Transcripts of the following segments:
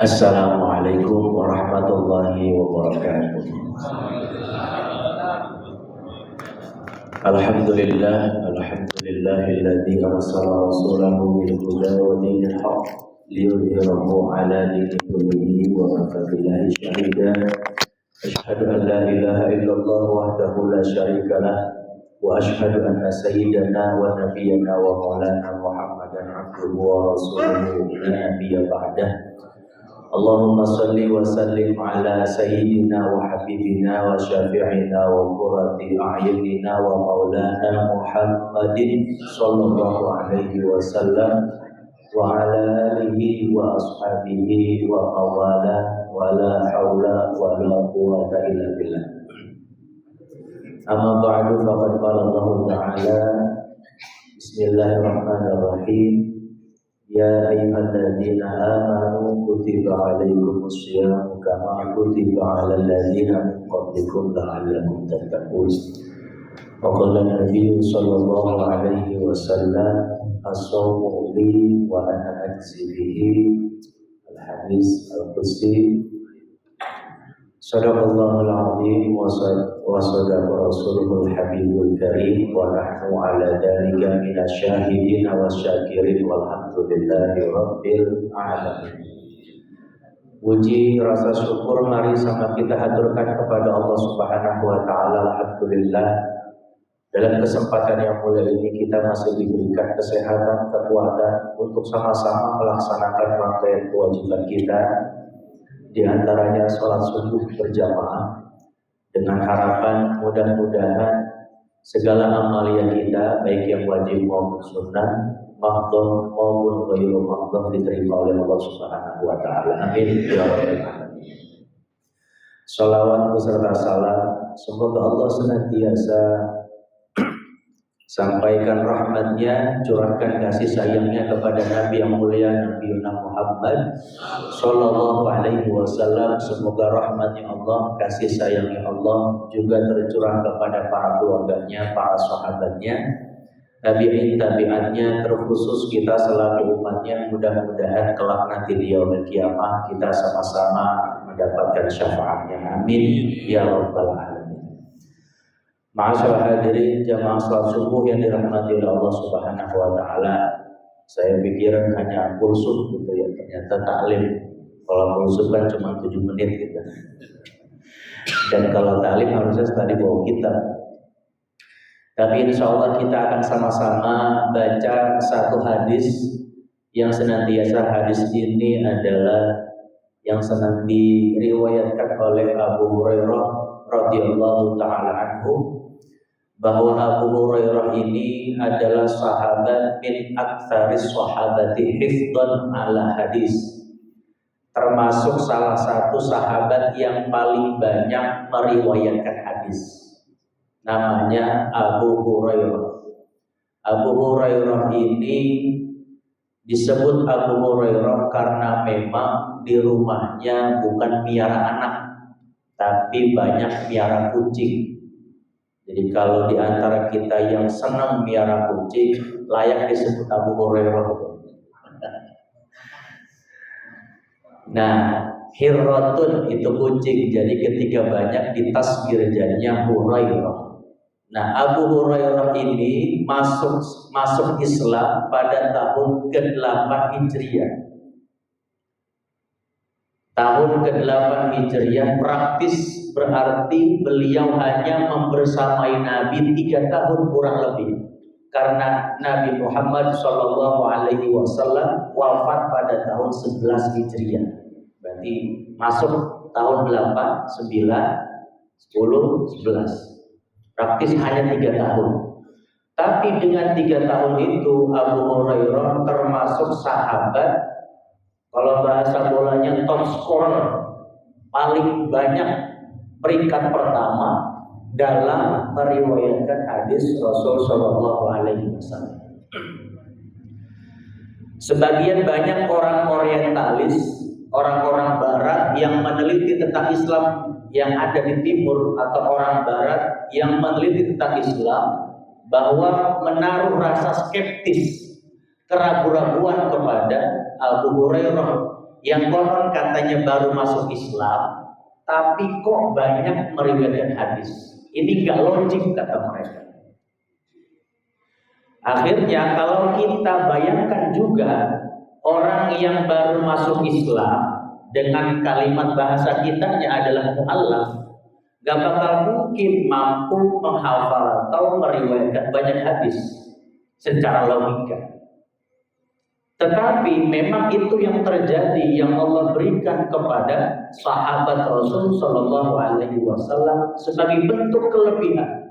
Assalamualaikum warahmatullahi wabarakatuh. Alhamdulillahilladzi arsala rasulahu bil huda wa dinil haqq liyudhhirahu 'ala dini kullihi wa kafa billahi shahida. Asyhadu an la ilaha illallah wahdahu la syarika lah wa asyhadu anna sayyidana wa nabiyyana wa maulana Muhammadan abduhu wa rasuluhu la nabiyya ba'dah. Allahumma salli wa sallim ala sayyidina wa habibina wa syafi'ina wa qurrati a'yunina wa maulana Muhammadin sallallahu alaihi wasallam wa ala alihi wa ashabihi wa mawala wa la hawla wa la quwwata illa billah. Amma ba'du, faqad qala Allah ta'ala bismillahirrahmanirrahim. Ya ayyuhalladzina amanu kutiba alaikumus syiyamu kama kutiba alal ladzina min qablikum la'allakum tattaqun. Wa qala Nabi sallallahu alaihi wasallam as-sawmu li wa ana ajzi bihi. Al-hadis al-qudsi. Sadaqallahul azim wa sadaqa rasuluhul habibul karim wa nahnu ala dzalika minasyahidin wasyakirin walhamdulillahi rabbil alamin. Puji rasa syukur mari sama kita haturkan kepada Allah Subhanahu wa taala. Alhamdulillah, dalam kesempatan yang mulia ini kita masih diberikan kesehatan, kekuatan untuk sama-sama melaksanakan rangkaian kewajiban kita, di antaranya sholat subuh berjamaah, dengan harapan mudah-mudahan segala amalia kita baik yang wajib maupun sunnah, maqdhah maupun ghairu maqdhah diterima oleh Allah Subhanahu wa taala. Amin ya rabbal alamin. Shalawat beserta salam semoga Allah senantiasa sampaikan rahmatnya, curahkan kasih sayangnya kepada Nabi yang mulia Nabi Muhammad sallallahu alaihi wasallam. Semoga rahmatnya Allah, kasih sayangnya Allah juga tercurah kepada para keluarganya, para sahabatnya, tabi'in-tabi'annya, terkhusus kita selaku umatnya. Mudah-mudahan kelak nanti di yaumil qiyamah kita sama-sama mendapatkan syafaatnya. Amin ya rabbal alamin. Ma'asyiral hadirin jamaah salat subuh yang dirahmati oleh Allah Subhanahu wa taala. Saya pikir hanya kulsum gitu ya, ternyata taklim. Kalau kulsum kan cuma 7 menit gitu. Dan kalau taklim harusnya tadi bawa kitab. Tapi insya Allah kita akan sama-sama baca satu hadis yang senantiasa hadis ini adalah yang senang diriwayatkan oleh Abu Hurairah radhiyallahu taala anhu, bahwa Abu Hurairah ini adalah sahabat min aktsaris sahabati hifdhan ala hadis, termasuk salah satu sahabat yang paling banyak meriwayatkan hadis. Namanya Abu Hurairah. Abu Hurairah ini disebut Abu Hurairah karena memang di rumahnya bukan miara anak, tapi banyak miara kucing. Jadi kalau di antara kita yang senang miara kucing, layak disebut Abu Hurairah. Nah, hirratun itu kucing, jadi ketika banyak ditasghir jadinya Hurairah. Nah, Abu Hurairah ini masuk Islam pada tahun ke-8 Hijriah. Tahun ke-8 Hijriah praktis berarti beliau hanya membersamai Nabi 3 tahun kurang lebih, karena Nabi Muhammad Shallallahu Alaihi Wasallam wafat pada tahun 11 Hijriah. Berarti masuk tahun 8, 9, 10, 11. Praktis hanya 3 tahun. Tapi dengan 3 tahun itu Abu Hurairah termasuk sahabat, kalau bahasa bolanya top scorer, paling banyak peringkat pertama dalam meriwayatkan hadis Rasul Shallallahu Alaihi Wasallam. Sebagian banyak orang Orientalis, orang-orang Barat yang meneliti tentang Islam yang ada di Timur, atau orang Barat yang meneliti tentang Islam, bahwa menaruh rasa skeptis, keraguan-raguan kepada Abu Hurairah yang konon katanya baru masuk Islam, tapi kok banyak meriwayatkan hadis. Ini nggak logik kata mereka. Akhirnya kalau kita bayangkan juga orang yang baru masuk Islam dengan kalimat bahasa kitanya adalah mu'allaf, gak bakal mungkin mampu menghafal atau meriwayatkan banyak hadis secara logika. Tetapi memang itu yang terjadi, yang Allah berikan kepada sahabat Rasul Shallallahu Alaihi Wasallam sebagai bentuk kelebihan.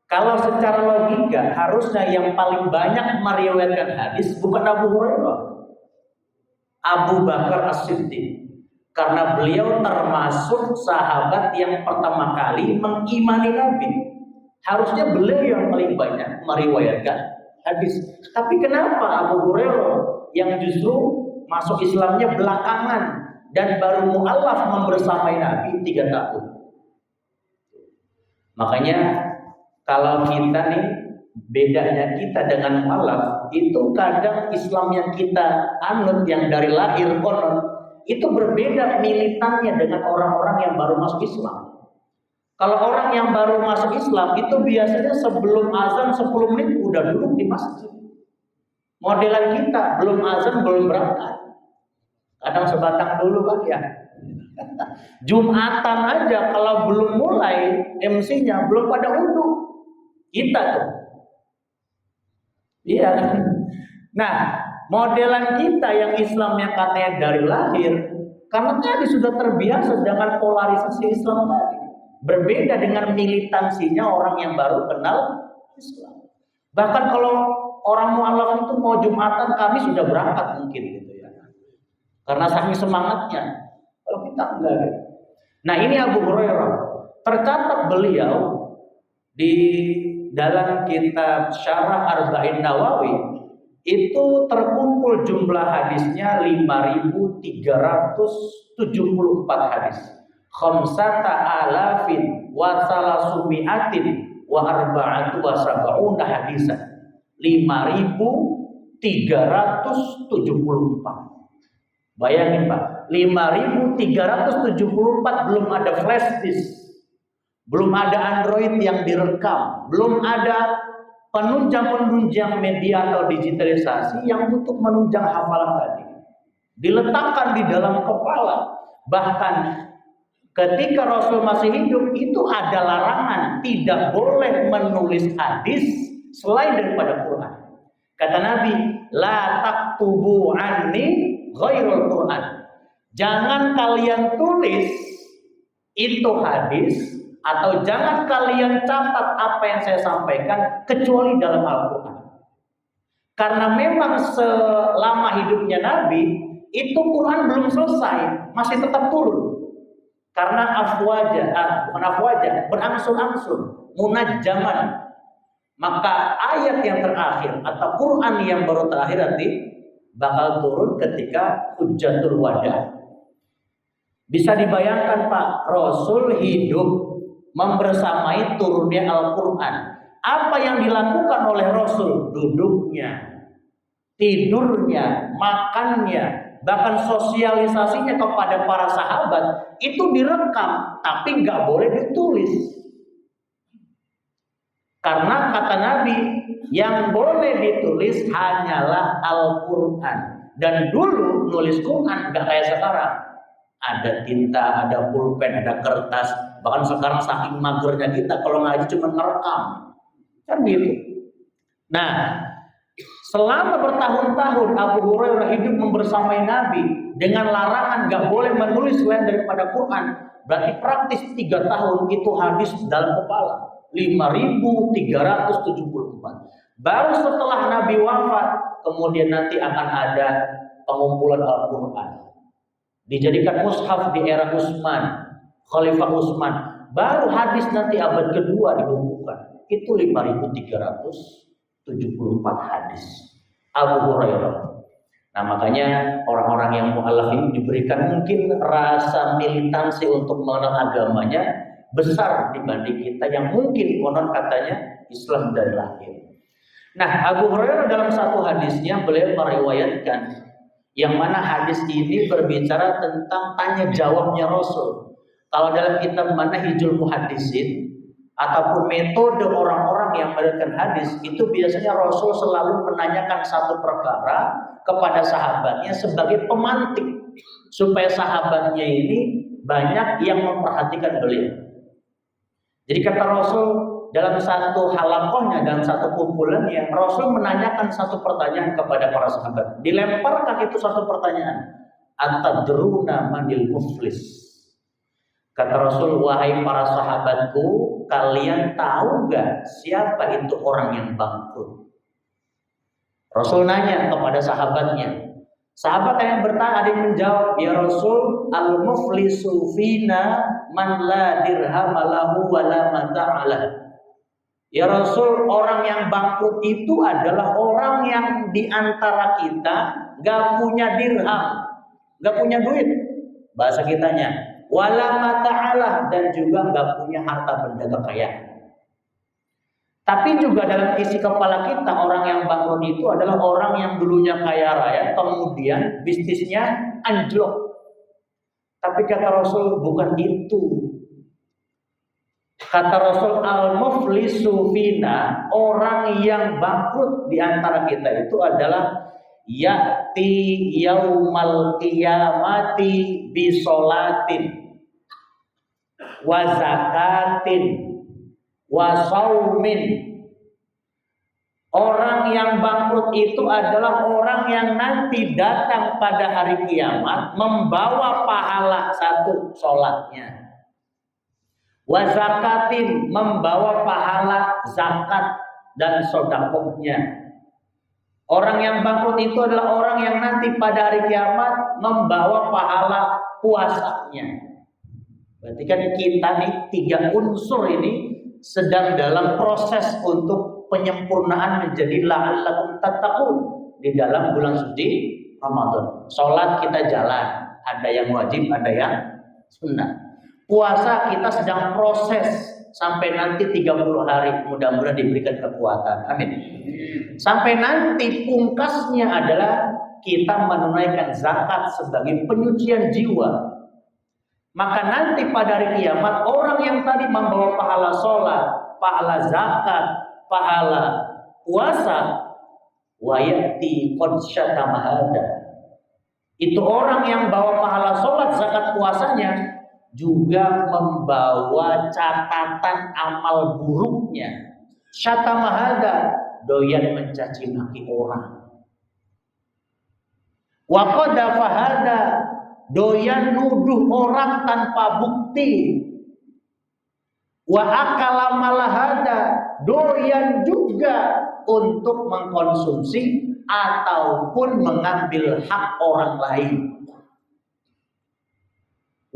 Kalau secara logika harusnya yang paling banyak meriwayatkan hadis bukan Abu Hurairah, Abu Bakar As-Siddiq, karena beliau termasuk sahabat yang pertama kali mengimani Nabi. Harusnya beliau yang paling banyak meriwayatkan hadis. Tapi kenapa Abu Hurairah yang justru masuk Islamnya belakangan dan baru mu'allaf membersamai Nabi 3 tahun? Makanya kalau kita nih, bedanya kita dengan mu'allaf itu kadang Islam yang kita anut yang dari lahir konon itu berbeda militannya dengan orang-orang yang baru masuk Islam. Kalau orang yang baru masuk Islam itu biasanya sebelum azan 10 menit udah duduk di masjid. Modelan kita belum azan belum berangkat. Kadang sebatang dulu kan ya. Jumatan aja kalau belum mulai MC-nya belum pada wudu. Kita tuh. Iya. Nah, modelan kita yang Islam yang katanya dari lahir, karena tadi sudah terbiasa dengan polarisasi Islam tadi. Berbeda dengan militansinya orang yang baru kenal Islam. Bahkan kalau orang mu'alaf itu mau Jumatan, kami sudah berangkat mungkin gitu ya. Karena saking semangatnya. Kalau kita enggak gitu. Nah, ini Abu Hurairah. Tercatat beliau di dalam kitab Syarah Arba'in Nawawi itu terkumpul jumlah hadisnya 5.374 hadis. Khamsata alafin wa salasumi'atin wa arba'atu wa sab'una hadisan. 5.374. Bayangin Pak, 5.374 belum ada flash disk, belum ada Android yang direkam, belum ada penunjang-penunjang media atau digitalisasi yang untuk menunjang hafalan tadi. Diletakkan di dalam kepala. Bahkan ketika Rasul masih hidup itu ada larangan tidak boleh menulis hadis selain daripada Quran. Kata Nabi, la taktubu anni ghairul Quran. Jangan kalian tulis itu hadis atau jangan kalian catat apa yang saya sampaikan kecuali dalam Al-Quran. Karena memang selama hidupnya Nabi itu Quran belum selesai, masih tetap turun. Karena bukan afwaja, berangsur-angsur, munajjaman. Maka ayat yang terakhir atau Quran yang baru terakhir nanti bakal turun ketika Hujjatul Wada. Bisa dibayangkan Pak, Rasul hidup membersamai turunnya Al-Quran. Apa yang dilakukan oleh Rasul? Duduknya, tidurnya, makannya, bahkan sosialisasinya kepada para sahabat itu direkam, tapi nggak boleh ditulis. Karena kata Nabi, yang boleh ditulis hanyalah Al-Quran. Dan dulu nulis Quran nggak kayak sekarang. Ada tinta, ada pulpen, ada kertas. Bahkan sekarang saking magernya kita kalau ngaji cuma ngerekam. Kan gitu. Nah, selama bertahun-tahun Abu Hurairah hidup membersamai Nabi dengan larangan nggak boleh menulis selain daripada Quran. Berarti praktis 3 tahun itu habis dalam kepala. 5.374. Baru setelah Nabi wafat, kemudian nanti akan ada pengumpulan Al-Quran. Dijadikan mushaf di era Utsman, Khalifah Utsman. Baru hadis nanti abad kedua dikumpulkan. Itu 5.374 hadis Abu Hurairah. Nah, makanya orang-orang yang mu'alaf ini diberikan mungkin rasa militansi untuk mengenal agamanya besar dibanding kita yang mungkin konon katanya Islam dari lahir. Nah, Abu Hurairah dalam satu hadisnya beliau meriwayatkan Yang mana hadis ini berbicara tentang tanya jawabnya Rasul. Kalau dalam kitab Manahijul Muhaddisin ataupun metode orang-orang yang meriwayatkan hadis, itu biasanya Rasul selalu menanyakan satu perkara kepada sahabatnya sebagai pemantik supaya sahabatnya ini banyak yang memperhatikan beliau. Jadi kata Rasul dalam satu halakohnya, dalam satu kumpulannya, Rasul menanyakan satu pertanyaan kepada para sahabat. Dilemparkan itu satu pertanyaan. Atadruna manil muflis? Kata Rasul, wahai para sahabatku, kalian tahu gak siapa itu orang yang bangkrut? Rasul nanya kepada sahabatnya. Sahabat yang bertanya, ada yang menjawab, ya Rasul, al-muflisu fina man la dirham lahu wa la mata'alah. Ya Rasul, orang yang bangkrut itu adalah orang yang di antara kita gak punya dirham, gak punya duit, bahasa kitanya, wala mata'alah, dan juga gak punya harta benda kekayaan. Tapi juga dalam isi kepala kita, orang yang bangkrut itu adalah orang yang dulunya kaya raya, kemudian bisnisnya anjlok. Tapi kata Rasul, bukan itu. Kata Rasul, al-muflisu fina, orang yang bangkrut di antara kita itu adalah ya'ti yaumal qiyamati bisolatin wa zakatin wa saumin. Orang yang bangkrut itu adalah orang yang nanti datang pada hari kiamat membawa pahala satu sholatnya, wa zakatin, membawa pahala zakat dan sedekahnya. Orang yang bangkrut itu adalah orang yang nanti pada hari kiamat membawa pahala puasanya. Berarti kan kita nih 3 unsur ini sedang dalam proses untuk penyempurnaan menjadi la'allakum tattaqun di dalam bulan suci Ramadan. Salat kita jalan, ada yang wajib, ada yang sunnah. Puasa kita sedang proses sampai nanti 30 hari, mudah-mudahan diberikan kekuatan. Amin. Sampai nanti pungkasnya adalah kita menunaikan zakat sebagai penyucian jiwa. Maka nanti pada hari kiamat, orang yang tadi membawa pahala sholat, pahala zakat, pahala puasa, wayati qad syatama hada, itu orang yang bawa pahala sholat, zakat, puasanya juga membawa catatan amal buruknya. Syatama hada, doyan mencaci maki orang. Wa qadhafa hada, doyan nuduh orang tanpa bukti. Wa akala malahada, doyan juga untuk mengkonsumsi ataupun mengambil hak orang lain.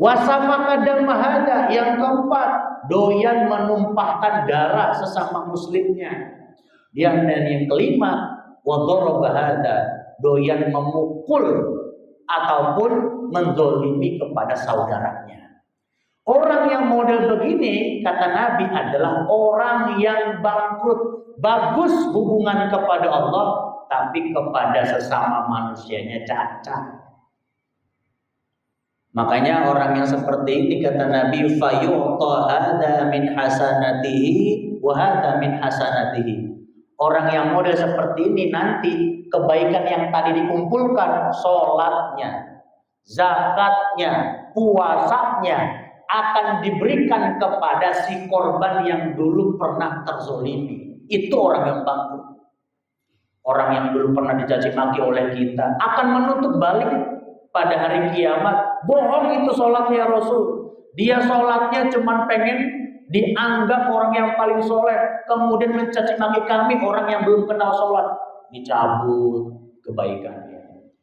Wa safaka damahada, yang keempat, doyan menumpahkan darah sesama muslimnya. Dan yang kelima, wa darabahada, doyan memukul ataupun menzalimi kepada saudaranya. Orang yang model begini, kata Nabi, adalah orang yang bangkrut. Bagus hubungan kepada Allah, tapi kepada sesama manusianya cacat. Makanya orang yang seperti ini, kata Nabi, fayu'ta hadza min hasanatihi wa hadza min hasanatihi. Orang yang model seperti ini nanti kebaikan yang tadi dikumpulkan, sholatnya, zakatnya, puasanya, akan diberikan kepada si korban yang dulu pernah terzolimi. Itu orang yang bangkrut. Orang yang dulu pernah dicaci maki oleh kita akan menuntut balik pada hari kiamat. Bohong itu sholatnya Rasul. Dia sholatnya cuma pengen dianggap orang yang paling soleh, kemudian mencaci maki kami orang yang belum kenal sholat. Dicabut kebaikannya,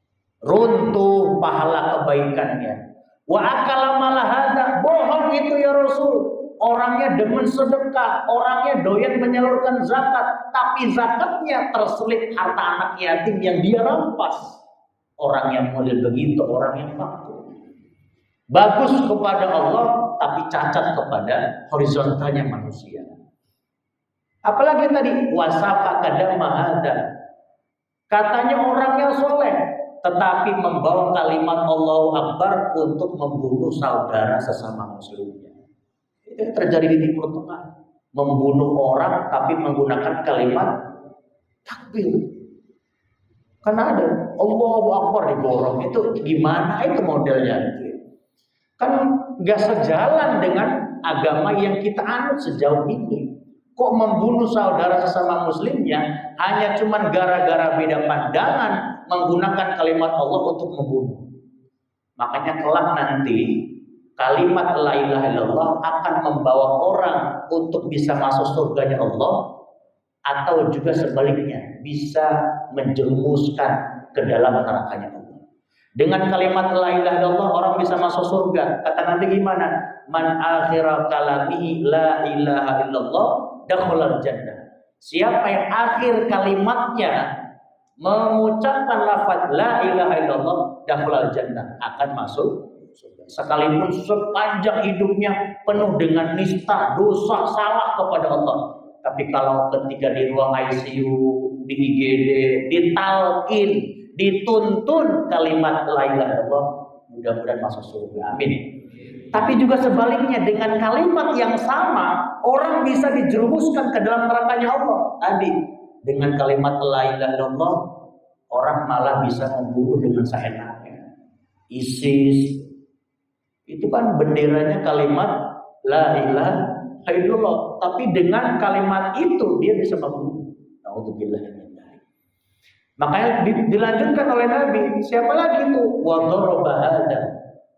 runtuh pahala kebaikannya. Wa akala malahada, bohong itu ya Rasul. Orangnya demen sedekah, orangnya doyan menyalurkan zakat, tapi zakatnya terselip harta anak yatim yang dia rampas. Orang yang model begitu, orang yang bangkrut. Bagus kepada Allah, tapi cacat kepada horizontalnya manusia. Apalagi tadi wasafa kadam mahada, katanya orangnya soleh, tetapi membawa kalimat Allahu Akbar untuk membunuh saudara sesama muslimnya. Itu yang terjadi di Timur Tengah. Membunuh orang tapi menggunakan kalimat takbir. Karena ada Allahu Akbar diborong, itu gimana itu modelnya? Kan gak sejalan dengan agama yang kita anut sejauh ini. Kok membunuh saudara sesama muslimnya hanya cuman gara-gara beda pandangan menggunakan kalimat Allah untuk membunuh. Makanya kelak nanti kalimat la ilaha illallah akan membawa orang untuk bisa masuk surganya Allah, atau juga sebaliknya bisa menjerumuskan ke dalam nerakanya Allah. Dengan kalimat la ilaha illallah orang bisa masuk surga. Kata nanti gimana? Man akhira kalamihi la ilaha illallah dakhalal jannah. Siapa yang akhir kalimatnya mengucapkan lafaz la ilaha illallah dakhalal jannah, akan masuk surga. Sekalipun sepanjang hidupnya penuh dengan nista, dosa, salah kepada Allah. Tapi kalau ketika di ruang ICU, di IGD, ditalkin, dituntun kalimat la ilaha illallah, mudah-mudahan masuk surga. Amin. Tapi juga sebaliknya, dengan kalimat yang sama, orang bisa dijerumuskan ke dalam nerakanya Allah. Tadi, dengan kalimat la ilaha illallah, orang malah bisa membunuh dengan seenaknya. ISIS, itu kan benderanya kalimat la ilaha illallah, tapi dengan kalimat itu dia bisa membunuh. Nauzubillah min dzalik. Makanya dilanjutkan oleh Nabi, siapa lagi itu? Wa daraba hada.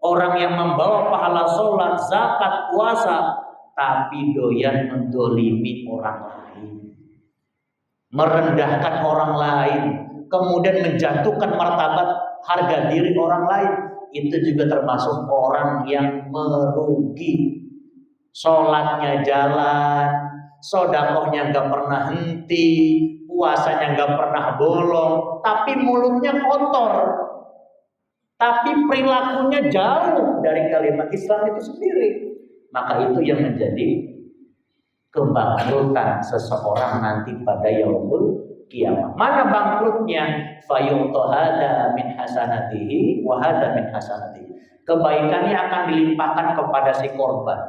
Orang yang membawa pahala sholat, zakat, puasa, tapi doyan mendolimi orang lain, merendahkan orang lain, kemudian menjatuhkan martabat harga diri orang lain, itu juga termasuk orang yang merugi. Sholatnya jalan, sodakohnya gak pernah henti, puasanya gak pernah bolong, tapi mulutnya kotor, tapi perilakunya jauh dari kalimat Islam itu sendiri. Maka itu yang menjadi kebangkrutan seseorang nanti pada yaumul kiamat. Mana bangkrutnya? Fayu'tohada min hasanatihi wa hada min hasanatihi. Kebaikannya akan dilimpahkan kepada si korban.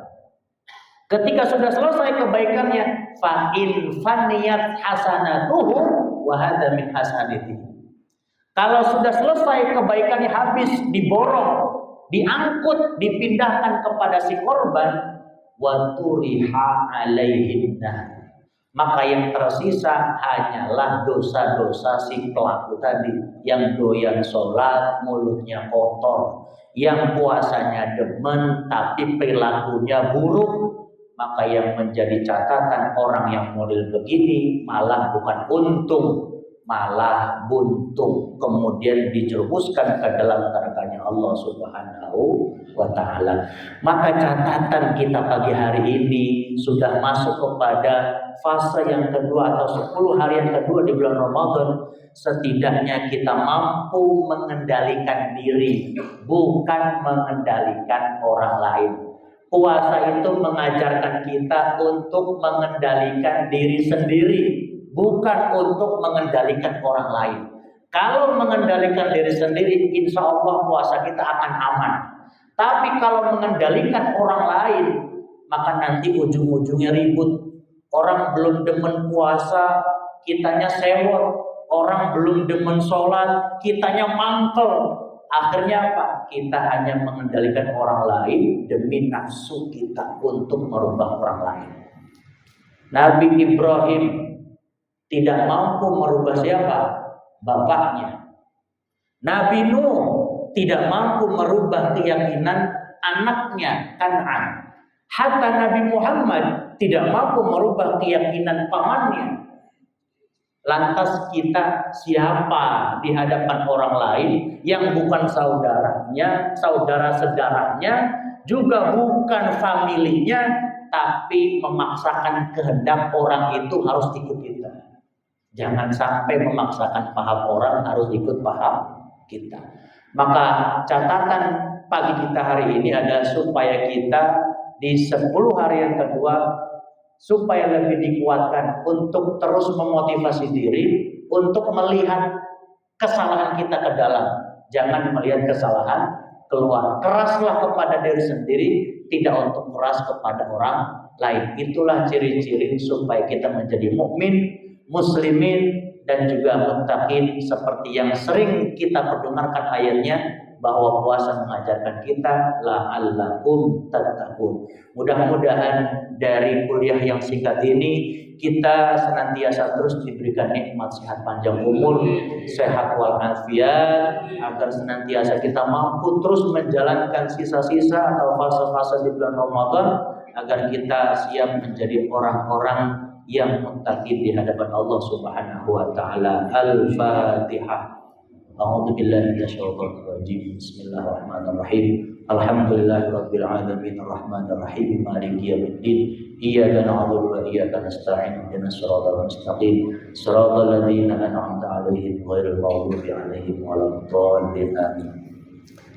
Ketika sudah selesai kebaikannya, fa in faniyat hasanatuhu wa hada min hasanatihi. Kalau sudah selesai kebaikannya habis, diborong, diangkut, dipindahkan kepada si korban, wa turiha alaihinna, maka yang tersisa hanyalah dosa-dosa si pelaku tadi, yang doyan sholat mulutnya kotor, yang puasanya demen tapi perilakunya buruk. Maka yang menjadi catatan, orang yang model begini malah bukan untung, malah buntung, kemudian dijerumuskan ke dalam nerakanya Allah Subhanahu wa ta'ala. Maka catatan kita pagi hari ini sudah masuk kepada fase yang kedua atau 10 hari yang kedua di bulan Ramadan. Setidaknya kita mampu mengendalikan diri, bukan mengendalikan orang lain. Puasa itu mengajarkan kita untuk mengendalikan diri sendiri, bukan untuk mengendalikan orang lain. Kalau mengendalikan diri sendiri, insya Allah puasa kita akan aman. Tapi kalau mengendalikan orang lain, maka nanti ujung-ujungnya ribut. Orang belum demen puasa, kitanya sewot. Orang belum demen sholat, kitanya mangkel. Akhirnya apa? Kita hanya mengendalikan orang lain demi nafsu kita untuk merubah orang lain. Nabi Ibrahim tidak mampu merubah siapa? Bapaknya. Nabi Nuh tidak mampu merubah keyakinan anaknya Kan'an. Hatta Nabi Muhammad tidak mampu merubah keyakinan pamannya. Lantas kita siapa di hadapan orang lain yang bukan saudaranya, saudara sedarahnya, juga bukan familinya, tapi memaksakan kehendak orang itu harus ikut kita. Jangan sampai memaksakan paham orang harus ikut paham kita. Maka catatan pagi kita hari ini adalah supaya kita di 10 hari yang kedua supaya lebih dikuatkan untuk terus memotivasi diri untuk melihat kesalahan kita ke dalam, jangan melihat kesalahan keluar. Keraslah kepada diri sendiri, tidak untuk keras kepada orang lain. Itulah ciri-ciri supaya kita menjadi mukmin, muslimin, dan juga muttaqin, seperti yang sering kita perdengarkan ayatnya, bahwa puasa mengajarkan kita la'allakum tattaqun. Mudah-mudahan dari kuliah yang singkat ini kita senantiasa terus diberikan nikmat sehat panjang umur, sehat walafiat, agar senantiasa kita mampu terus menjalankan sisa-sisa atau fase-fase di bulan Ramadan, agar kita siap menjadi orang-orang yang muttaqin di hadapan Allah Subhanahu wa taala. Al-Fatihah. A'udzu billahi minasyaitonir rajim. Bismillahirrahmanirrahim. Alhamdulillahirabbil alamin arrahmanir rahim maliki yaumiddin. Iyyaka na'budu wa iyyaka nasta'in. Ihdinas siratal mustaqim. Siratal ladzina an'amta 'alaihim ghairil maghdubi 'alaihim waladdallin. Amin.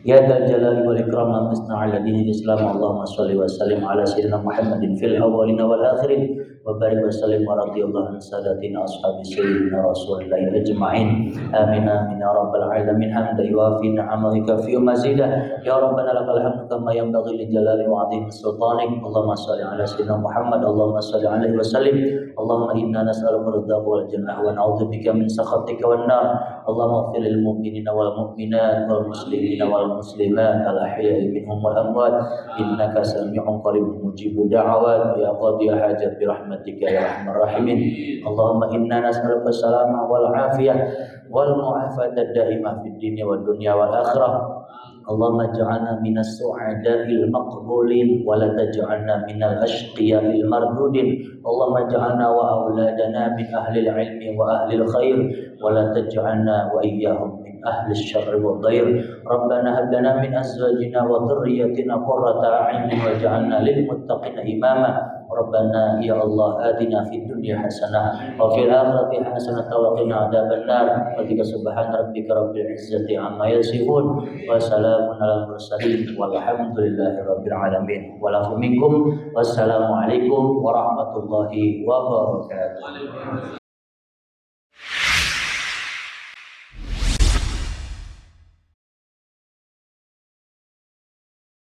Ya dzal jalali wal ikram amasna 'ala dinil Islam. Allahumma shalli wa sallim 'ala sayyidina Muhammadin fil awwalin wal akhirin. وبارك وسلم ورضي الله عن سادتنا أصحاب سيدنا رسول الله أجمعين. آمين آمين يا رب العالمين. حمدا يوافي نعمه يكافئ مزيدا. يا ربنا لك الحمد كما ينبغي لجلال وعظيم سلطانك. اللهم صل على سيدنا محمد. اللهم صل عليه وسلم. اللهم إنا نسألك رضاك والجنة ونعوذ بك من سخطك والنار. اللهم اغفر للمؤمنين والمؤمنات والمسلمين والمسلمات الأحياء منهم والأموات إنك سميع قريب مجيب دعوات يا قاضي حاجات برحمتك يا أرحم الراحمين. اللهم إنا نسألك السلامة والعافية والمعافاة الدائمة في الدين والدنيا والآخرة. اللهم اجعلنا من السعداء المقبولين ولا تجعلنا من الأشقياء المردودين. اللهم اجعلنا وأولادنا من أهل العلم وأهل الخير ولا تجعلنا وإياهم من أهل الشر والضير. ربنا هب لنا من أزواجنا وذريتنا قرة أعين واجعلنا للمتقين إماما. ربنا يا الله آتنا في الدنيا حسنة وفي الآخرة حسنة وقنا عذاب النار. وبك سبحان ربك رب العزة عما يصفون وسلام على المرسلين والحمد لله رب العالمين. والعفو منكم والسلام عليكم ورحمة الله وبركاته.